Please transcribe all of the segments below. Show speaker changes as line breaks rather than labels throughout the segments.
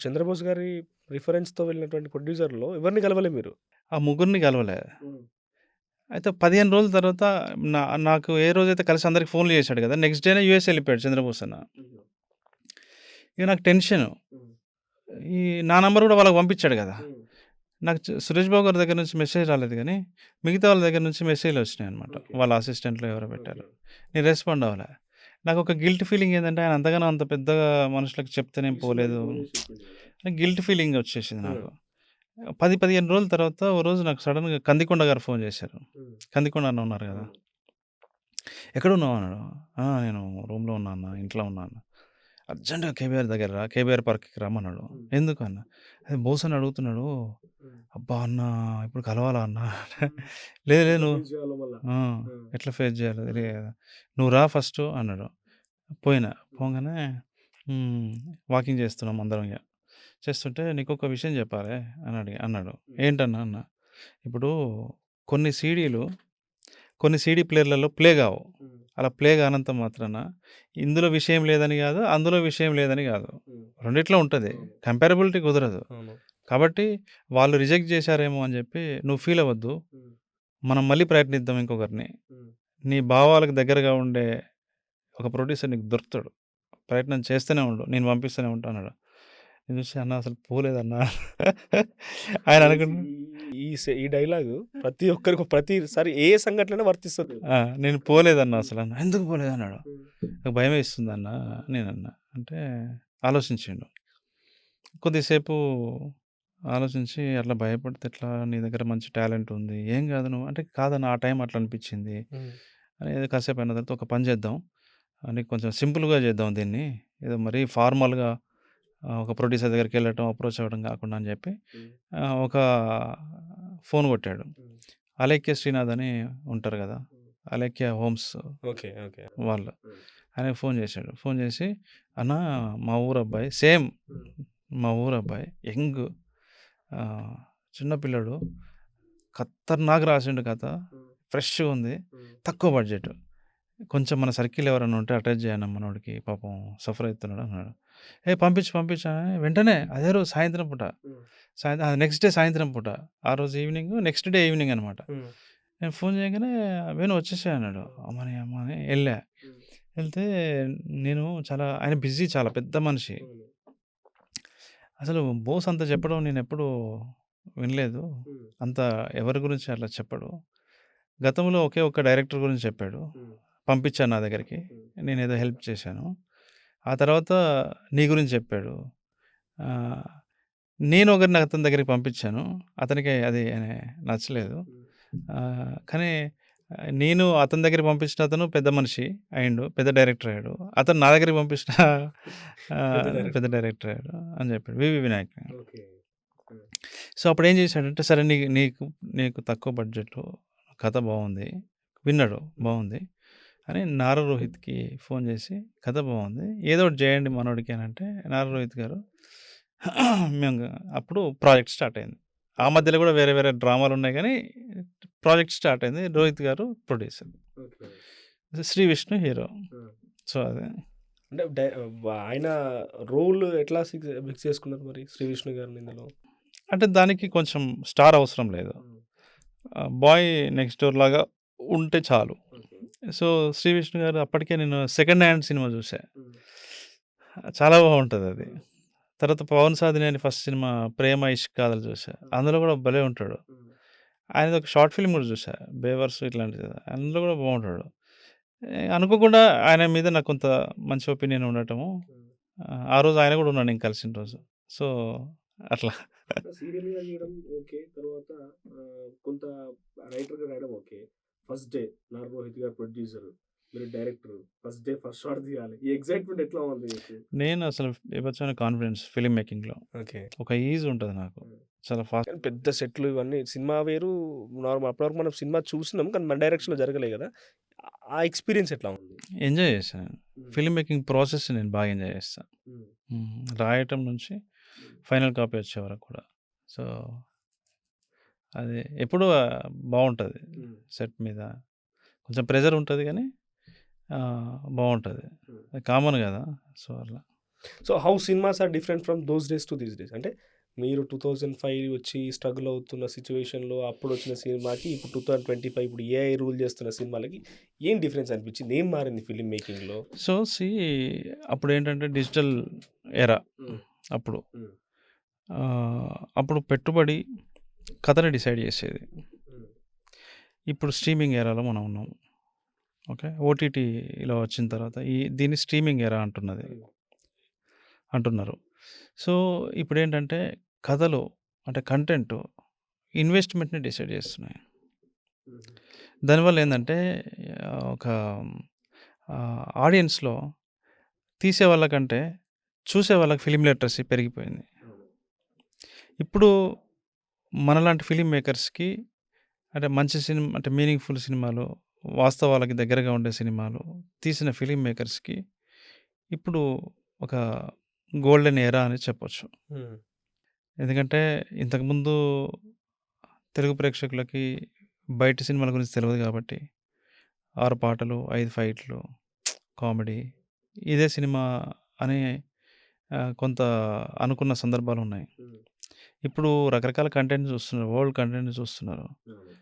'చంద్రబోస్' గారి రిఫరెన్స్‌తో వెళ్ళినటువంటి ప్రొడ్యూసర్‌లో ఎవరిని కలవలే మీరు?
ఆ ముగ్గురిని కలవలే.
హ్మ్.
అయితే 15 రోజుల తర్వాత నాకు ఏ రోజైతే కలిసి అందరికి ఫోన్‌లు చేశాడు కదా! నెక్స్ట్ డేనే యూఎస్ ఎళ్ళిపోయాడు చంద్రబోస్ అన్న.
అయ్యో!
ఇక నాకు టెన్షను.
హ్మ్.
ఈ నా నంబర్ కూడా వాళ్ళకి పంపించాడు కదా!
హ్మ్.
నాకు సురేష్ బాబు గారి దగ్గర నుంచి మెసేజ్ రాలేదు గానీ, మిగతా వాళ్ళ దగ్గర నుంచి మెసేజ్‌లొచ్చినాయనమాట.
ఓకే.
వాళ్ళ అసిస్టెంట్‌లో ఎవరో
ఓకే.
పెట్టారు. నేను రెస్పాండ్ అవ్వలే. నాకొక గిల్ట్ ఫీలింగ్ ఏందంటే, ఆయన అంతగానో అంత పెద్దగా మనుషులకి చెప్తే నేను
తెలిసి మరి
పోలేదు.
ఫోను చేసి చెప్పిండు గదా!
అని గిల్ట్ ఫీలింగ్ వచ్చేసింది
ఆ!
నాకు. 10, 15 రోజుల తర్వాత ఓ రోజు నాకు సడెన్‌గా కందికొండ గారు ఫోన్ చేశారు.
హ్మ్.
కందికొండ అన్న ఉన్నారు గదా!
అవును.
"ఎక్కడున్నావు?" అన్నాడు. "ఆ! నేను రూమ్‌లో ఉన్నా అన్న, ఇంట్లో ఉన్నా" అన్న. "అర్జెంట్‌గా కేబీఆర్ దగ్గర రా, కేబీఆర్ పార్క్‌కి రమ్మన్నాడు."
హ్మ్.
"ఎందుకు?" అన్న. "అది బోస్ అని అడుగుతున్నాడు."
హ్మ్.
"అబ్బా! అన్న ఇప్పుడు కలవాలా అన్న?"
హ్మ్.
లేదు లేదు
ఎట్లా
నువ్వు
ఫేస్ జేయాలో మళ్ళా?
ఆ!
ఆ!
ఎట్లా ఫేస్ చేయాలో
ఆ!
తెలియదు కదా! "నువ్వు రా ఫస్టు" అన్నాడు. పోయినా.
హ్మ్.
పోంగానే హ్మ్. వాకింగ్ చేస్తున్నాం అందరం ఇగ. చేస్తుంటే "నీకొక విషయం చెప్పాలే" అన్నాడు.
హ్మ్.
"ఏంటన్నా?" అన్నా. "ఇప్పుడు కొన్ని సీడీలు కొన్ని సీడీ ప్లేయర్‌లలో ప్లే గావు.
హ్మ్.
అలా ప్లే గానంత మాత్రాన ఇందులో విషయం లేదని గాదు, అందులో విషయం లేదని గాదు.
హ్మ్.
రెండిట్లో ఉంటది.
అవును.
కంపారబిలిటీ కుదరదు.
అవును.
కాబట్టి వాళ్ళు రిజెక్ట్ చేశారేమో అని జెప్పి నువ్వు ఫీల్ అవ్వద్దు.
హ్మ్.
మనం మళ్ళీ ప్రయత్నిద్దాం ఇంకొకరిని.
హ్మ్.
నీ భావాలకు దగ్గరగా ఉండే ఒక ప్రొడ్యూసర్ నీకు దొరుకుతాడు. ప్రయత్నం చేస్తూనే ఉండు. నేను పంపిస్తూనే ఉంటా" అన్నాడు. నేను చూసి అన్న అసలు పోలేదన్నా. ఆయన
నాకు తెలిసి
అనుకున్న
ఈ డైలాగు ప్రతి ఒక్కరికి ప్రతిసారి ఏ సంఘటనైనా వర్తిస్తది.
ఆ! నేను పోలేదన్నా
హ్మ్.
అసలన్న. "ఎందుకు పోలేదన్నాడు?"
హ్మ్.
"నాకు భయమేస్తుందన్న" నేనన్నా. అంటే ఆలోచించిండు. కొద్దిసేపు ఆలోచించి, "అట్లా భయపడితే ఎట్లా? నీ దగ్గర మంచి టాలెంట్ ఉంది. ఏం కాదు నువ్వు" అంటే, "కాదన్న ఆ టైం అట్లా అనిపించింది"
హ్మ్.
అని ఏదో కాసేపు అయిన తర్వాత, "ఒక పని చేద్దాం. నీకు కొంచెం సింపుల్‌గా చేద్దాం దీన్ని. ఏదో మరీ ఫార్మల్‌గా ఒక ప్రొడ్యూసర్ దగ్గరికెళ్ళటం, అప్రోచ్ అవ్వడం కాకుండా" అని చెప్పి
హ్మ్.
ఒక ఫోన్ కొట్టాడు.
హ్మ్.
అలేఖ్య శ్రీనాథ్ అని ఉంటారు కదా!
హ్మ్.
Alekhya homes
okay. ఓకే.
వాళ్ళు.
హ్మ్.
ఆయనకి ఫోన్ చేశాడు. ఫోన్ చేసి, "అన్నా మా ఊరబ్బాయి సేమ్
హ్మ్.
మా ఊరబ్బాయి యంగ్ ఆహ్, చిన్న పిల్లోడు ఖతర్నాక్ రాసిండు కథ.
హ్మ్.
ఫ్రెష్‌గా ఉంది.
హ్మ్.
తక్కువ బడ్జెట్. కొంచెం మన సర్కిల్ ఎవరైనా ఉంటే అటాచ్ చేయన్న మనోడికి పాపం సఫర్ అయితున్నాడు" అన్నాడు. పంపించు పంపించు" అని వెంటనే అదే రోజు సాయంత్రం పూట
హ్మ్.
నెక్స్ట్ డే సాయంత్రం పూట. ఆ రోజు ఈవినింగ్ నెక్స్ట్ డే ఈవినింగ్ అనమాట.
హ్మ్.
నేను ఫోన్ చేయగానే "వేణు వచ్చేసేయ్" అన్నాడు.
హ్మ్.
అమ్మని అమ్మ అని ఎళ్ళా.
హ్మ్.
ఎళ్తే నేను ఆయన బిజీ చాలా పెద్ద మనిషి.
అవును.
అసలు బోస్ అంత చెప్పడం నేనెప్పుడూ వినలేదు.
హ్మ్.
అంత ఎవరి గురించి అట్లా చెప్పడు. గతంలో ఒకే ఒక్క డైరెక్టర్ గురించి చెప్పాడు.
హ్మ్.
పంపించాను నా దగ్గరికి.
హ్మ్.
నేనేదో హెల్ప్ చేశాను. ఆ తర్వాత నీ గురించి చెప్పాడు. ఆహ్, నేను ఒకరిని అతని దగ్గరికి పంపించాను. అతనికి అది నచ్చలేదు.
హ్మ్.
కానీ నేను అతని దగ్గరికి పంపించిన అతను పెద్ద మనిషి అయిండు. పెద్ద డైరెక్టర్ అయ్యాడు. అతను నా దగ్గరికి పంపించిన
పెద్ద
పెద్ద
డైరెక్టర్.
డైరెక్టర్ అయ్యాడు అని చెప్పాడు. 'వివి వినాయక్.'
ఓకే. హ్మ్.
సో, అప్పుడేం చేశాడంటే, సరే నీకు నీకు తక్కువ బడ్జెట్‌లో కథ బావుంది. విన్నాడు
హ్మ్.
బావుంది. అని నారా రోహిత్‌కి ఫోన్ చేసి, "కథ బావుంది. ఏదో ఒకటి చేయండి మనోడికి" అనంటే, నారా రోహిత్ గారు మేము అప్పుడు ప్రాజెక్ట్ స్టార్ట్ అయింది. ఆ
ఓకే.
మధ్యలో కూడా వేరే వేరే డ్రామాలున్నాయి గానీ, ప్రాజెక్ట్ స్టార్ట్ అయింది. రోహిత్ గారు producer.
Okay.
Shri Vishnu hero.
ఆ!
సో, అది.
అంటే ఆయన రోల్ ఎట్లా ఫిక్స్ చేసుకున్నారు మరి 'శ్రీ విష్ణు' గారిని ఇందులో?
అంటే దానికి కొంచెం స్టార్ అవసరం లేదు.
హ్మ్.
బాయ్ నెక్స్ట్ డోర్ లాగా ఉంటే చాలు.
ఓకే.
సో, 'శ్రీ విష్ణు' గారు అప్పటికే నేను 'సెకండ్ హ్యాండ్' సినిమా చూసా.
హ్మ్.
చాలా బావుంటదది.
హ్మ్.
తర్వాత 'పవన్ సాధినేని' ఫస్ట్ సినిమా 'ప్రేమ ఇష్క్ కాదల్' చూసా.
హ్మ్.
అందులో కూడా భలే ఉంటాడు.
హ్మ్.
ఆయనదొక షార్ట్ ఫిల్మ్ కూడా చూసా. 'బేవర్స్' ఇట్లాంటిది. అందులో కూడా బావుంటాడు. అనుకోకుండా ఆయన మీద నాకు కొంత మంచి ఒపీనియన్ ఉండటము.
హ్మ్.
ఆ రోజు ఆయన కూడా ఉన్నాడు నేను కలిసిన రోజు. సో, అట్లా.
సీరియల్‌గా చేయడం ఓకే. తర్వాత కొంత రైటర్‌గా రాయడం okay. First day 'Nara Rohit' గారు ప్రొడ్యూసర్. మీరు director. First day first shot తీయాలి. ఈ ఎక్సైట్‌మెంట్ ఎట్లా ఉంది మీకు?
నేను అసలు బీభత్సమైన కాన్ఫిడెన్స్ ఫిల్మ్ మేకింగ్‌లో.
ఓకే.
ఒక ఈజ్ ఉంటది నాకు.
హ్మ్.
చాలా ఫాస్ట్.
కానీ పెద్ద సెట్‌లు ఇవన్నీ సినిమా వేరు నార్మల్ అప్పటివరకు మనం సినిమా చూసినాం. కానీ మన డైరెక్షన్‌లో జరగలే గదా! ఆ ఎక్స్‌పీరియన్స్ ఎట్లా ఉంది?
ఎంజాయ్ చేశాను.
హ్మ్.
ఫిల్మ్ మేకింగ్ ప్రాసెస్ నేను బాగా ఎంజాయ్ చేస్తా.
హ్మ్.
రాయటం నుంచి
హ్మ్.
ఫైనల్ కాపీ వచ్చే వరకు కూడా. సో, అది ఎప్పుడూ బావుంటది.
హ్మ్.
సెట్ మీద కొంచెం ప్రెషర్ ఉంటది గానీ బావుంటది.
హ్మ్.
అది కామన్ గదా! సో, అట్లా.
So how cinemas are different from those days to these days? అంటే మీరు 2005 వచ్చి స్ట్రగుల్ అవుతున్న సిట్యుయేషన్‌లో అప్పుడు వచ్చిన సినిమాకి ఇప్పుడు 2025 ఇప్పుడు ఏఐ రూల్ చేస్తున్న సినిమాలకి ఏం డిఫరెన్స్ అనిపించింది? ఏం మారింది ఫిల్మ్ మేకింగ్‌లో?
సో, అప్పుడేంటంటే డిజిటల్ ఎరా
హ్మ్.
అప్పుడు.
హ్మ్.
అప్పుడు పెట్టుబడి కథని డిసైడ్ చేసేది.
హ్మ్.
ఇప్పుడు స్ట్రీమింగ్ ఎరాలో మనం ఉన్నాం. ఓకే. ఓటీటీలో వచ్చిన తర్వాత దీన్ని స్ట్రీమింగ్ ఎరా
హ్మ్.
అంటున్నారు. సో, ఇప్పుడేంటంటే కథలు అంటే కంటెంట్ ఇన్వెస్ట్‌మెంట్‌ని డిసైడ్ చేస్తున్నాయి.
హుహు.
దానివల్ల ఏందంటే ఒక ఆడియన్స్‌లో తీసే వాళ్ళకంటే చూసే వాళ్ళకి ఫిల్మ్ లిటరసీ పెరిగిపోయింది.
అవును.
ఇప్పుడు మనలాంటి ఫిల్మ్ మేకర్స్‌కి అంటే మంచి అంటే మీనింగ్‌ఫుల్ సినిమాలు, వాస్తవాలకి దగ్గరగా ఉండే సినిమాలు తీసిన ఫిల్మ్ మేకర్స్‌కి ఇప్పుడు ఒక గోల్డెన్ ఎరా అని చెప్పొచ్చు.
హ్మ్.
ఎందుకంటే ఇంతకుముందు తెలుగు ప్రేక్షకులకి బయటి సినిమాల గురించి తెలవదు కాబట్టి 6 పాటలు, 5 ఫైట్‌లు, కామెడీ ఇదే సినిమా అని కొంత అనుకున్న సందర్భాలున్నాయి.
హ్మ్.
ఇప్పుడు రకరకాల కంటెంట్ చూస్తున్నారు. వరల్డ్ కంటెంట్ చూస్తున్నారు.
అవును.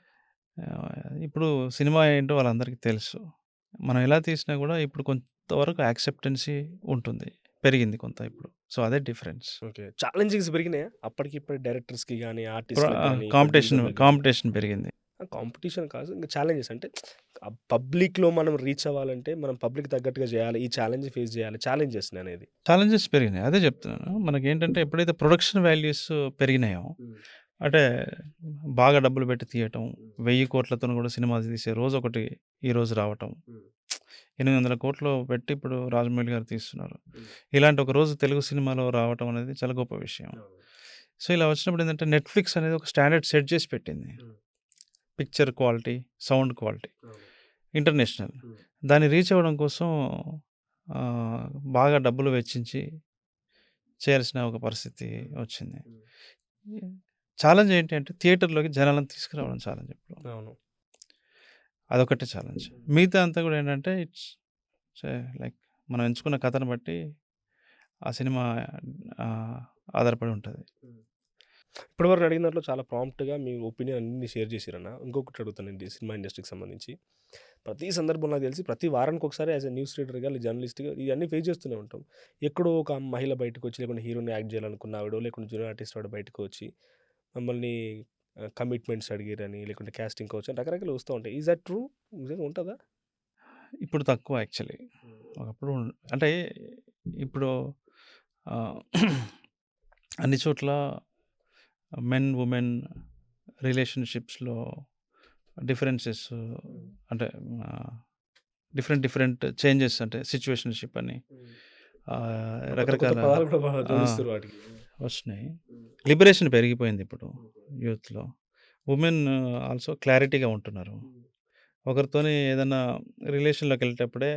ఇప్పుడు సినిమా ఏంటో వాళ్ళందరికీ తెలుసు. మనం ఎలా తీసినా గూడా ఇప్పుడు కొంతవరకు యాక్సెప్టెన్సీ ఉంటుంది. పెరిగింది కొంత ఇప్పుడు. సో, అదే డిఫరెన్స్.
ఓకే. ఛాలెంజింగ్స్ పెరిగినాయా? అప్పటికి ఇప్పటికి డైరెక్టర్స్‌కి గాని, ఆర్టిస్ట్‌లకి గాని, ప్రొడ్యూసర్‌లకి గాని?
కాంపిటీషన్ పెరిగింది.
కాంపిటీషన్ కాదు. ఇంక ఛాలెంజెస్ అంటే పబ్లిక్‌లో మనం రీచ్ అవ్వాలంటే మనం పబ్లిక్ తగ్గట్టుగా చేయాలి. ఈ ఛాలెంజ్ ఫేస్ చేయాలి. ఛాలెంజెస్ నేనేది.
ఛాలెంజెస్ పెరిగినాయి. అదే చెప్తున్నాను. మనకేంటంటే ఎప్పుడైతే ప్రొడక్షన్ వాల్యూస్ పెరిగినాయో,
హ్మ్.
అంటే బాగా డబ్బులు పెట్టి తీయటం,
హ్మ్.
1000,00,00,000తోని కూడా సినిమా తీసే రోజొకటి ఈరోజు రావటం.
హ్మ్.
800,00,00,000 పెట్టి ఇప్పుడు రాజమౌళి గారు తీస్తున్నారు.
హ్మ్.
ఇలాంటి ఒక రోజు తెలుగు సినిమాలో రావటం అనేది చాలా గొప్ప విషయం.
అవును.
సో, ఇలా వచ్చినప్పుడు ఏందంటే నెట్‌ఫ్లిక్స్ అనేది ఒక స్టాండర్డ్ సెట్ చేసి పెట్టింది.
హ్మ్.
పిక్చర్ క్వాలిటీ, సౌండ్ క్వాలిటీ,
అవును.
ఇంటర్నేషనల్.
హ్మ్.
దాన్ని రీచ్ అవ్వడం కోసం ఆహ్, బాగా డబ్బులు వెచ్చించి చేయాల్సిన ఒక పరిస్థితి
హ్మ్.
వచ్చింది.
హ్మ్.
ఛాలెంజ్ ఏంటి అంటే థియేటర్‌లోకి జనాలను తీసుకురావడం ఛాలెంజ్ ఇప్పుడు.
అవును.
అదొకటే ఛాలెంజ్.
హ్మ్.
మిగతా అంతా కూడా ఏంటంటే చే లైక్ మనం ఎంచుకున్న కథను బట్టి ఆ సినిమా ఆహ్, ఆధారపడి ఉంటది.
హ్మ్. ఇప్పటివరకు అడిగిన దాంట్లో చాలా ప్రాంప్ట్‌గా మీ ఒపీనియన్ అన్నీ షేర్ చేసిరన్న. ఇంకొకటి అడుగుతానండి సినిమా ఇండస్ట్రీకి సంబంధించి. ప్రతి సందర్భం నాకు తెలిసి ప్రతి వారానికి ఒకసారి యాస్ ఎ న్యూస్ రీడర్‌గా, జర్నలిస్ట్‌గా ఇవన్నీ ఫేస్ చేస్తూనే ఉంటాం. ఎక్కడో ఒక మహిళ బయటకొచ్చి లేకుంటే హీరోని యాక్ట్ చేయాలనుకున్న ఆవిడో, లేకుంటే జూనియర్ ఆర్టిస్ట్ ఆవిడ బయటకు వచ్చి మమ్మల్ని కమిట్మెంట్స్ అడిగిరని, లేకుంటే కాస్టింగ్ కౌచ్ అని రకరకాలు వస్తూ ఉంటాయి. Is that true? నిజంగా ఉంటదా?
ఇప్పుడు తక్కువ యాక్చువల్లీ.
హ్మ్.
ఒకప్పుడు అంటే ఇప్పుడు ఆహ్, అన్ని చోట్ల మెన్, వుమెన్ రిలేషన్‌షిప్స్‌లో డిఫరెన్సెస్
హ్మ్.
అంటే ఆహ్, డిఫరెంట్ చేంజెస్ అంటే సిట్యుయేషన్‌షిప్ అని
హ్మ్. కొత్త కొత్త
రకరకాల
పదాలు కూడా
ఆ!
జోడిస్తుర్రు వాటికి.
వచ్చినాయి.
హ్మ్.
లిబరేషన్ పెరిగిపోయింది ఇప్పుడు
ఓకే.
యూత్‌లో. వుమెన్ ఆల్సో క్లారిటీగా ఉంటున్నారు.
హ్మ్.
ఒకరితోని ఏదన్నా రిలేషన్‌లోకెళ్ళేటప్పుడే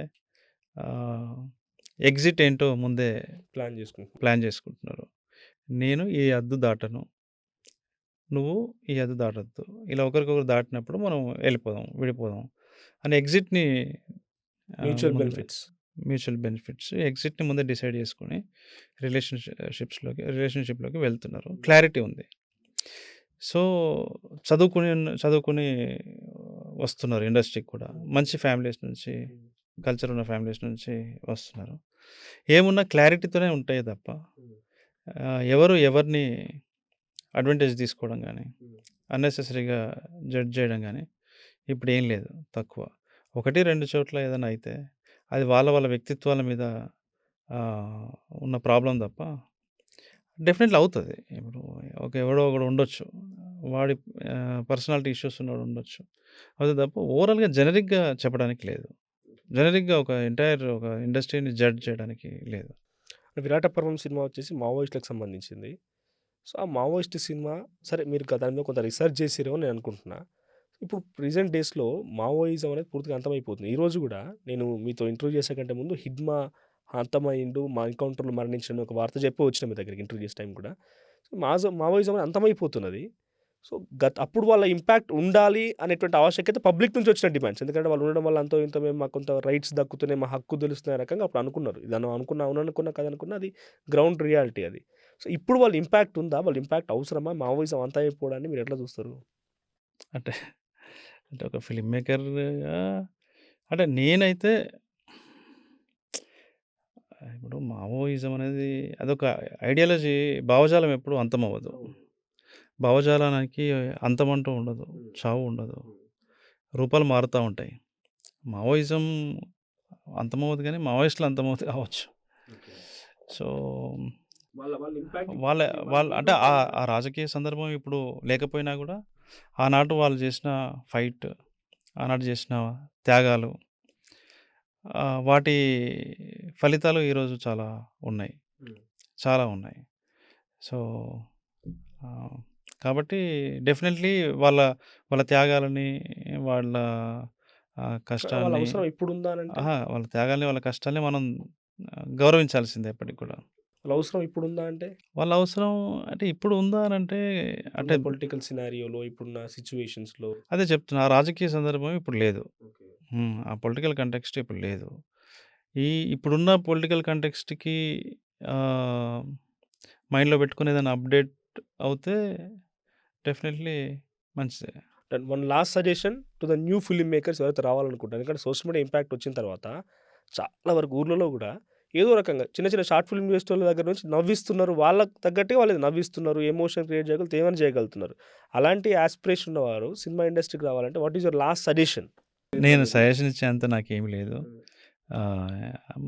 ఆహ్, ఎగ్జిట్ ఏంటో ముందే
ప్లాన్ చేసుకుంటున్నారు.
ప్లాన్ చేసుకుంటున్నారు. నేను ఈ హద్దు దాటను. నువ్వు ఈ హద్దు దాటొద్దు. ఇలా ఒకరికొకరు దాటినప్పుడు మనం ఎళ్ళిపోదాం, విడిపోదాం అని ఎగ్జిట్‌ని
మ్యూచువల్
ముందే
బెనిఫిట్స్.
మ్యూచువల్ బెనిఫిట్స్ ఎగ్జిట్‌ని ముందే డిసైడ్ చేసుకొని రిలేషన్‌షిప్‌లోకి వెళ్తున్నారు.
హ్మ్.
క్లారిటీ ఉంది. సో, చదువుకొని వస్తున్నారు ఇండస్ట్రీకి కూడా.
హ్మ్.
మంచి ఫ్యామిలీస్ నుంచి,
హ్మ్.
కల్చర్ ఉన్న ఫ్యామిలీస్ నుంచి వస్తున్నారు. ఏమున్నా క్లారిటీతోనే ఉంటాయి తప్ప
హ్మ్.
ఎవరు ఎవరిని అడ్వాంటేజ్ తీసుకోవడం గానీ,
హ్మ్.
అన్నెసెసరీగా జడ్జ్ చేయడం గానీ ఇప్పుడేం లేదు. తక్కువ. 1, 2 చోట్ల ఏదైనా అయితే అది వాళ్ళ వ్యక్తిత్వాల మీద ఆహ్, ఉన్న ప్రాబ్లమ్ తప్ప డెఫినెట్‌లీ అవుతది. ఇప్పుడు ఎవడో ఒకడు ఉండొచ్చు. వాడి పర్సనాలిటీ ఇష్యూస్ ఉన్నోడు ఉండొచ్చు. అంతే తప్ప ఓవరాల్‌గా జెనరిక్‌గా చెప్పడానికి లేదు. జెనరిక్‌గా ఒక ఒక ఇండస్ట్రీని జడ్జ్ చేయడానికి లేదు.
'విరాట పర్వం' సినిమా వచ్చేసి మావోయిస్టులకు సంబంధించింది. సో, ఆ మావోయిస్ట్ సినిమా సరే మీరు దాని మీద కొంత రిసర్చ్ చేసిర్రేమో నేను అనుకుంటున్నా. ఇప్పుడు ప్రెజెంట్ డేస్‌లో మావోయిజం అనేది పూర్తిగా అంతమైపోతుంది. ఈరోజు గూడా నేను మీతో ఇంటర్వ్యూ చేసే కంటే ముందు హిడ్మా అంతమయిండు, మా ఎన్‌కౌంటర్‌లో మరణించిన ఒక వార్త చెప్పి వచ్చిన మీ దగ్గరికి ఇంటర్వ్యూ చేసే టైం కూడా. సో, మావోయిజం అనేది అంతమైపోతున్నది. సో అప్పుడు వాళ్ళ ఇంపాక్ట్ ఉండాలి అనేటువంటి ఆవశ్యకత పబ్లిక్ నుంచి వచ్చిన డిమాండ్స్. ఎందుకంటే వాళ్ళు ఉండడం వల్ల అంతో ఇంతో మేము మాకు కొంత రైట్స్ దక్కుతున్నాయి, మా హక్కు తెలుస్తున్నాయి రకంగా అప్పుడు అనుకున్నారు. ఇది అనుకున్నా అవుననుకున్నా కాదనుకున్నా అది గ్రౌండ్ రియాలిటీ అది. సో ఇప్పుడు వాళ్ళ ఇంపాక్ట్ ఉందా? వాళ్ళ ఇంపాక్ట్ అవసరమా? మావోయిజం అంతా అయిపోవడాన్ని మీరు ఎట్లా చూస్తారు?
అంటే అంటే ఒక ఫిల్మ్ మేకర్‌గా అంటే నేనైతే ఇప్పుడు మావోయిజం అనేది అదొక ఐడియాలజీ, భావజాలం ఎప్పుడు అంతమవ్వదు. భావజాలానికి అంతమంటూ ఉండదు. చావు ఉండదు. రూపాలు మారుతా ఉంటాయి. మావోయిజం అంతమవ్వదు గానీ, మావోయిస్టులు అంతమవుతూ కావచ్చు. సో, వాళ్ళ వాళ్ళ అంటే ఆ రాజకీయ సందర్భం ఇప్పుడు లేకపోయినా గూడా, ఆనాడు వాళ్ళు చేసిన ఫైట్, ఆనాడు చేసిన త్యాగాలు, వాటి ఫలితాలు ఈరోజు చాలా ఉన్నాయి. చాలా ఉన్నాయి. సో, కాబట్టి డెఫినెట్‌లీ వాళ్ళ వాళ్ళ త్యాగాలని, వాళ్ళ
వాళ్ళ
కష్టాన్ని
అవసరం ఇప్పుడుందా అనంటే?
వాళ్ళ త్యాగాల్ని, వాళ్ళ కష్టాల్ని మనం గౌరవించాల్సిందే ఎప్పటికి కూడా.
వాళ్ళ అవసరం ఇప్పుడుందా అంటే?
వాళ్ళ అవసరం అంటే ఇప్పుడు ఉందా అనంటే అంటే
ఇప్పుడున్న పొలిటికల్ సినారియోలో, ఇప్పుడున్న సిట్యుయేషన్స్‌లో.
అదే చెప్తున్నా. ఆ రాజకీయ సందర్భం ఇప్పుడు లేదు. ఆ పొలిటికల్ కంటెక్స్ట్ ఇప్పుడు లేదు. ఇప్పుడున్న పొలిటికల్ కంటెక్స్ట్‌కి ఆహ్, మైండ్‌లో పెట్టుకొని ఏదైనా అప్‌డేట్ అవుతే డెఫినెట్‌లీ మంచిదే.
One last suggestion to the new film makers ఎవరైతే రావాలనుకుంటారో, ఎందుకంటే సోషల్ మీడియా ఇంపాక్ట్ వచ్చిన తర్వాత చాలా వరకు ఊర్లలో కూడా ఏదో రకంగా చిన్న చిన్న షార్ట్ ఫిల్మ్ చేసేటోళ్ళ దగ్గర నుంచి నవ్విస్తున్నారు. వాళ్ళకి తగ్గట్టుగా వాళ్ళు నవ్విస్తున్నారు. ఎమోషన్ క్రియేట్ చేయగలుగుతారు. ఏమైనా చేయగలుగుతున్నారు. అలాంటి యాస్పిరేషన్ ఉన్నవారు సినిమా ఇండస్ట్రీకి రావాలంటే what is your last suggestion?
నేను సజెషన్ ఇచ్చేంత నాకేమి లేదు.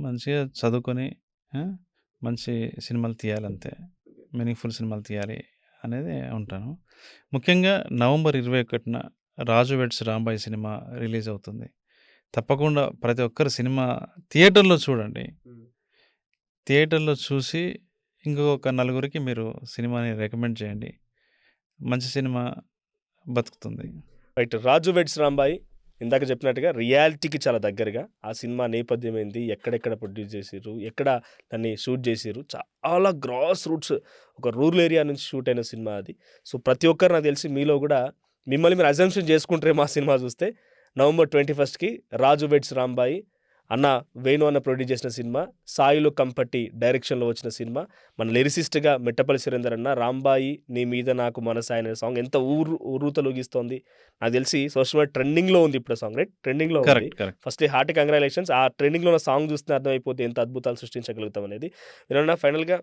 మంచిగా చదువుకొని ఆ! మంచి సినిమాలు తీయాలంతే. మీనింగ్‌ఫుల్ సినిమాలు తీయాలి అనేది ఉంటాను. ముఖ్యంగా నవంబర్ 21న 'రాజు వెడ్స్ రాంబాయ్' సినిమా రిలీజ్ అవుతుంది. తప్పకుండా ప్రతి ఒక్కరు సినిమా థియేటర్‌లో చూడండి. థియేటర్‌లో చూసి ఇంకొక నలుగురికి మీరు సినిమాని రికమెండ్ చేయండి. మంచి సినిమా బతుకుతుంది.
రైట్. 'రాజు వెడ్స్ రాంబాయి' ఇందాక చెప్పినట్టుగా రియాలిటీకి చాలా దగ్గరగా ఆ సినిమా నేపథ్యం ఏంది? ఎక్కడెక్కడ ప్రొడ్యూస్ చేసిర్రు? ఎక్కడ దాన్ని షూట్ చేసిర్రు? చాలా గ్రాస్ రూట్స్ ఒక రూరల్ ఏరియా నుంచి షూట్ అయిన సినిమా అది. సో, ప్రతి ఒక్కరు నాకు తెలిసి మీలో గూడా మిమ్మల్ని మీరు అజంప్షన్ చేసుకుంటారేమో ఆ సినిమా చూస్తే. నవంబర్ 21కి 'రాజు వెడ్స్ రాంబాయి' అన్న వేణు అన్న ప్రొడ్యూస్ చేసిన సినిమా. సాయిలు కంపట్టి డైరెక్షన్‌లో వచ్చిన సినిమా. మన లిరిసిస్ట్‌గా మిట్టపల్లి సురేందర్ అన్న 'రాంబాయి నీ మీద నాకు మనసాయ' అనే సాంగ్ ఎంత ఉర్రూతలూగిస్తోంది. నాకు తెలిసి సోషల్ మీడియా ట్రెండింగ్‌లో ఉంది ఇప్పుడు ఆ సాంగ్, రైట్? ట్రెండింగ్‌లో ఉంది.
కరెక్ట్.
Firstly hearty congratulations. ఆ ట్రెండింగ్‌లో ఉన్న సాంగ్ చూస్తే అర్థమైపోద్ది ఎంత అద్భుతాలు సృష్టించగలుగుతాం అనేది. ఏమన్నా ఫైనల్‌గా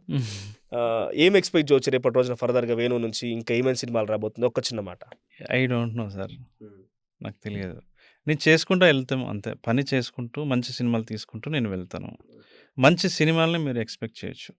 ఏం ఎక్స్‌పెక్ట్ చేయొచ్చు రేపటి రోజున ఫర్దర్‌గా వేణు నుంచి? ఇంకా ఏమేం సినిమాలు రాబోతుంది? ఒక్క చిన్న మాట.
I don't know sir. నాకు తెలియదు. నేను చేసుకుంటా ఎళ్తాం అంతే. పని చేసుకుంటూ మంచి సినిమాలు తీసుకుంటూ నేను వెళ్తాను. మంచి సినిమాల్ని మీరు ఎక్స్‌పెక్ట్ చేయొచ్చు.